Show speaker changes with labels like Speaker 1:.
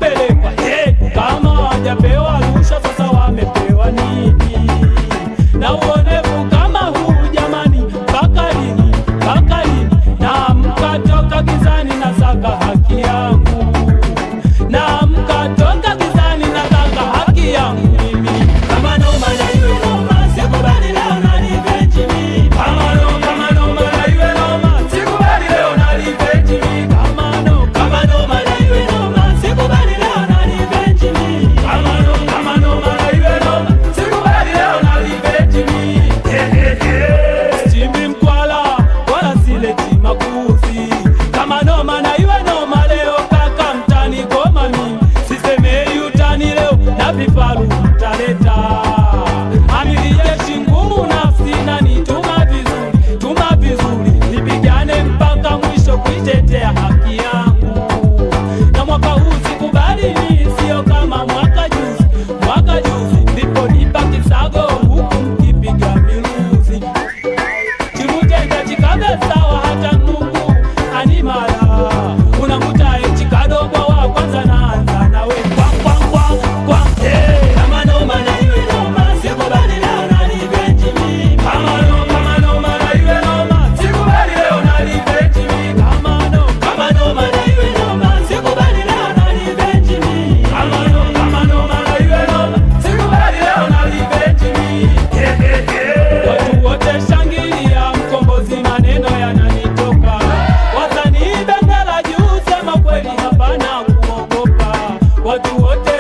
Speaker 1: wakapelekwa kama hawajapewa rushwa sasa wamepewa nini? Na uonevu kama huu jamani, mpaka lini? Mpaka lini? Na mkatoka gizani na saka haki yangu, na mkatoka gizani na saka haki yangu mimi. Kama noma na iwe noma, sikubali leo na revenge mimi. Kama noma na iwe noma, sikubali leo na revenge mimi. Kama noma na iwe noma, sikubali leo na revenge mimi. Kama noma na iwe noma, sikubali leo na revenge mimi. Simbi mkwala wala sileti makuzi. Kama noma na iwe noma leo kaka mtani goma mimi. Sisemei utani leo na vifaru mtaleta. Amiri jeshi ngumu nafsi na nituma vizuri, nipigane mpaka mwisho kuitetea haki yangu. Na mwaka huu sikubali mimi, sio kama mwaka juzi. Mwaka juzi ndipo nipa kisago huku mkipiga miruzi. Chimutenda chikabe sawa hata Mungu animala. Unakuta chikadogo wa kwanza naanza nawe kwa. Kama noma na iwe noma, sikubali leo na revenge mimi. Kama noma na iwe noma, sikubali leo na revenge mimi. Kama noma na iwe noma, sikubali leo na revenge mimi. Kama noma na iwe noma, sikubali leo na revenge mimi. Watu wote shangilia mkombozi, maneno yananitoka. Wasanii bendera juu, sema kweli hapana kuogopa. Watu wote